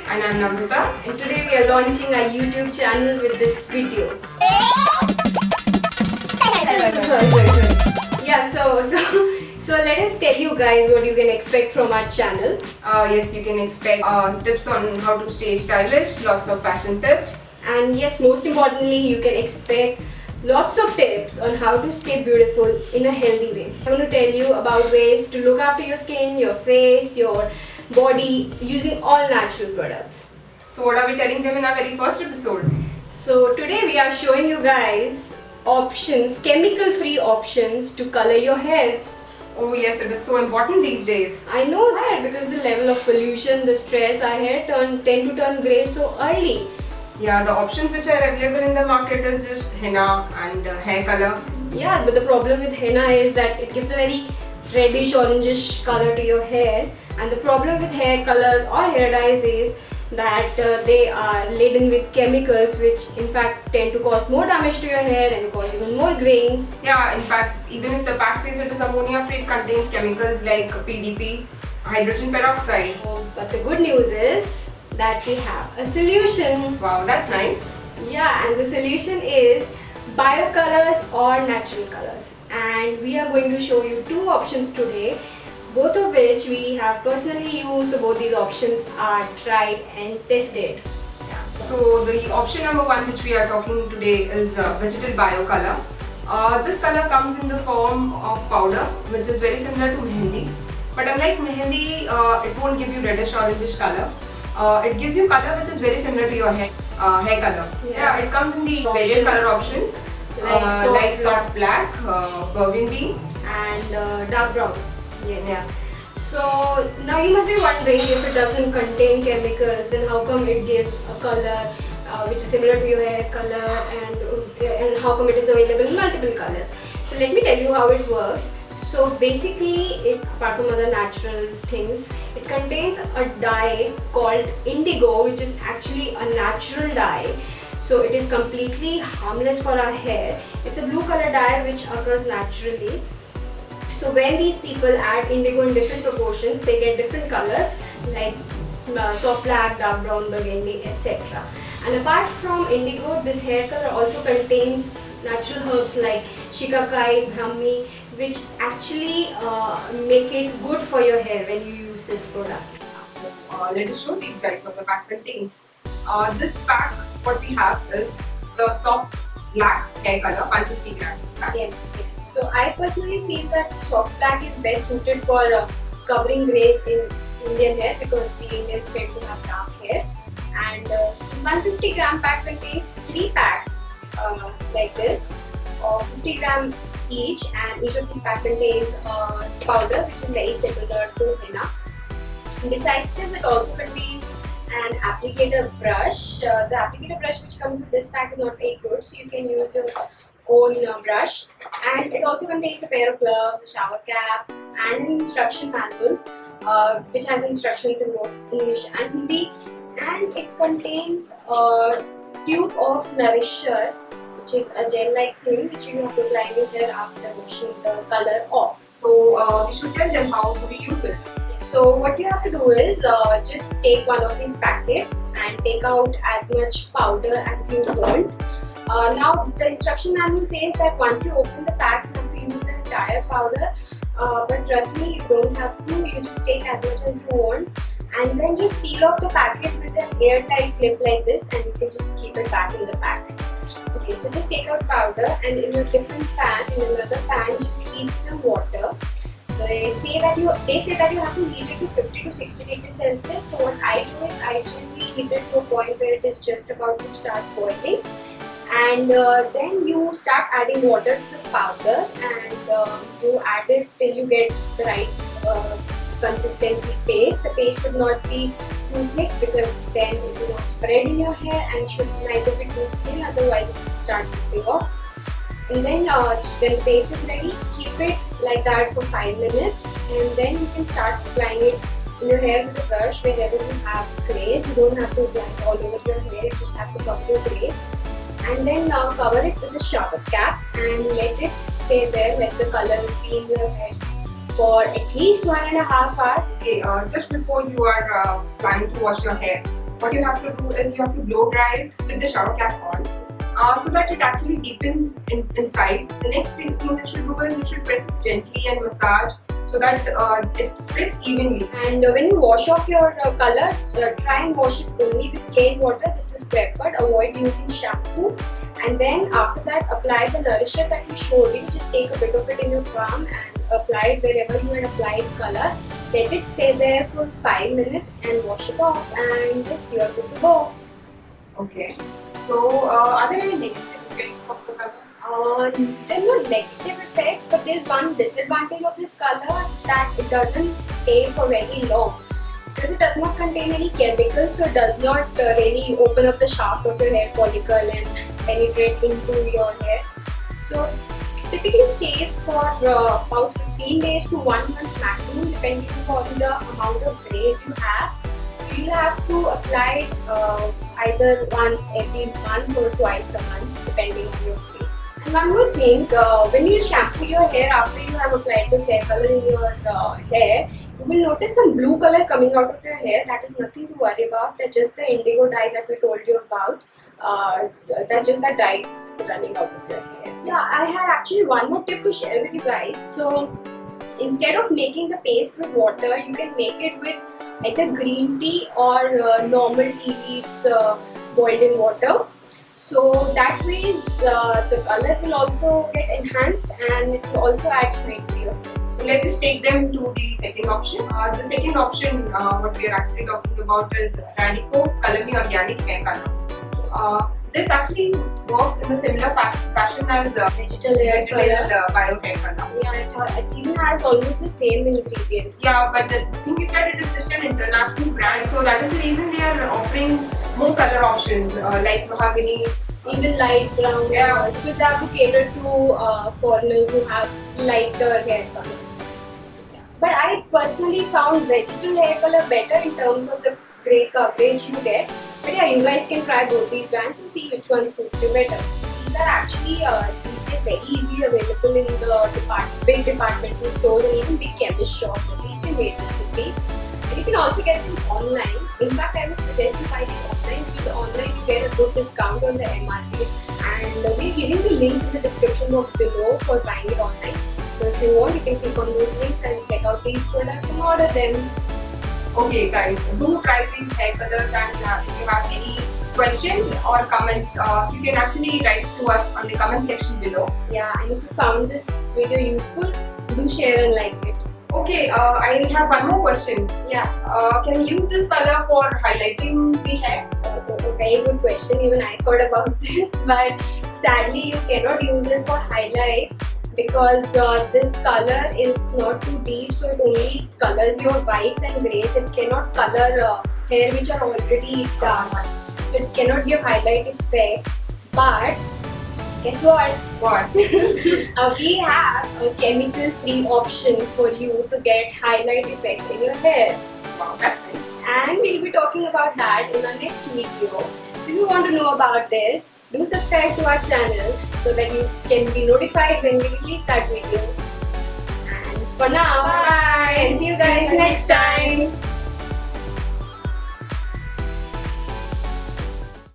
And I'm Namrata. And today we are launching our YouTube channel with this video. Yeah, so let us tell you guys what you can expect from our channel. Yes, you can expect tips on how to stay stylish, lots of fashion tips. And yes, most importantly, you can expect lots of tips on how to stay beautiful in a healthy way. I'm going to tell you about ways to look after your skin, your face, your body using all natural products. So what are we telling them in our very first episode? So today we are showing you guys options, chemical free options to color your hair. Oh yes, it is so important these days. I know that because the level of pollution, the stress, our hair tend to turn grey so early. Yeah, the options which are available in the market is just henna and hair color. Yeah, but the problem with henna is that it gives a very reddish orangish color to your hair, and the problem with hair colors or hair dyes is that they are laden with chemicals which in fact tend to cause more damage to your hair and cause even more graying. Yeah, in fact, even if the pack says it is ammonia free, it contains chemicals like PDP, hydrogen peroxide. But the good news is that we have a solution. Wow, that's nice. Yeah, and the solution is biocolors or natural colors. And we are going to show you two options today, both of which we have personally used. So both these options are tried and tested. Yeah. So the option number one which we are talking today is vegetal biocolor. This color comes in the form of powder, which is very similar to mehendi. But unlike mehendi, it won't give you reddish orangish color. It gives you color which is very similar to your hair color. Yeah, it comes in the various color options like soft black, burgundy, and dark brown. Yes. Yeah. So now you must be wondering, if it doesn't contain chemicals, then how come it gives a color which is similar to your hair color, and how come it is available in multiple colors? So let me tell you how it works. So basically, apart from other natural things, it contains a dye called indigo, which is actually a natural dye. So it is completely harmless for our hair. It's a blue color dye which occurs naturally. So when these people add indigo in different proportions, they get different colors like soft black, dark brown, burgundy, etc. And apart from indigo, this hair color also contains natural herbs like shikakai, brahmi, which actually make it good for your hair when you use this product. Let us show these guys what the pack contains. This pack, what we have is the soft black hair color, 150 gram pack. Yes. So I personally feel that soft black is best suited for covering grays in Indian hair because the Indians tend to have dark hair. And this 150 gram pack contains 3 packs like this of 50 gram each, and each of these pack contains powder which is very similar to henna. And besides this, it also contains an applicator brush. The applicator brush which comes with this pack is not very good, so you can use your own brush. And it also contains a pair of gloves, a shower cap, and an instruction manual which has instructions in both English and Hindi. And it contains a tube of nourisher, which is a gel-like thing which you have to apply in your hair after washing the color off. So we should tell them how to use it. So what you have to do is just take one of these packets and take out as much powder as you want. Now the instruction manual says that once you open the pack, you have to use the entire powder. But trust me, you don't have to. You just take as much as you want, and then just seal off the packet with an airtight clip like this, and you can just keep it back in the pack. Okay, so just take out powder, and in a different pan, in another pan, just heat some water. They say that you have to heat it to 50 to 60 degrees Celsius. So what I do is I generally heat it to a point where it is just about to start boiling, and then you start adding water to the powder, and you add it till you get the right consistency paste. The paste should not be too thick because then it will not spread in your hair, and should neither be too thin, otherwise it will start dripping off. And then when the paste is ready, keep it like that for 5 minutes, and then you can start applying it in your hair with a brush wherever you have grays. You don't have to apply it all over your hair, you just have to cover your grays. And then cover it with a shower cap and let it stay there, let the color be in your hair for at least 1.5 hours. Okay, just before you are planning to wash your hair, what you have to do is you have to blow dry it with the shower cap on, so that it actually deepens inside. The next thing you should do is you should press this gently and massage so that it spreads evenly. And when you wash off your color, try and wash it only with plain water. This is preferred. Avoid using shampoo. And then after that, apply the nourisher that we showed you. Just take a bit of it in your palm and apply it wherever you had applied color. Let it stay there for 5 minutes and wash it off, and yes, you are good to go. Okay. So, are there any negative effects of the color? There are no negative effects, but there's one disadvantage of this color, that it doesn't stay for very long. Because it does not contain any chemicals, so it does not really open up the shaft of your hair follicle and penetrate into your hair. So it typically stays for about 15 days to 1 month maximum, depending on the amount of grays you have. So you'll have to apply it either once every month or twice a month, depending on your face. And one more thing, when you shampoo your hair after you have applied this hair color in your hair, you will notice some blue color coming out of your hair. That is nothing to worry about. That's just the indigo dye that we told you about. That's just the dye running out of your hair. Yeah, I had actually one more tip to share with you guys. So instead of making the paste with water, you can make it with either green tea or normal tea leaves boiled in water. So that way the color will also get enhanced and it will also add shine to your hair. So let's just take them to the second option. The second option, what we are actually talking about is Radico Color Me Organic Hair Color. This actually works in a similar fashion as Vegetal hair color. bio hair color. Yeah, it even has almost the same ingredients. Yeah, but the thing is that it is just an international brand, so that is the reason they are offering more color options like mahogany, even light brown. Yeah. Because they have to cater to foreigners who have lighter hair color. Yeah. But I personally found vegetal hair color better in terms of the grey coverage you get. But yeah, you guys can try both these brands and see which one suits you better. These are actually these days very easily available in the big departmental stores and even big chemist shops, at least in various cities. And you can also get them online. In fact, I would suggest you buy them online, because online you get a good discount on the MRP. And we're giving the links in the description box below for buying it online. So if you want, you can click on those links and check out these products and order them. Okay guys, do try these hair colors, and if you have any questions or comments, you can actually write to us on the comment section below. Yeah, and if you found this video useful, do share and like it. Okay, I have one more question. Yeah, Can you use this color for highlighting the hair? very good question. Even I thought about this, but sadly you cannot use it for highlights, because this color is not too deep, so it only colors your whites and greys. It cannot color hair which are already dark, so it cannot give highlight effect. But guess what? What? We have a chemical-free option for you to get highlight effect in your hair. Wow, that's nice. And we'll be talking about that in our next video. So if you want to know about this, do subscribe to our channel so that you can be notified when we release that video. And for now, bye, and see you guys next time.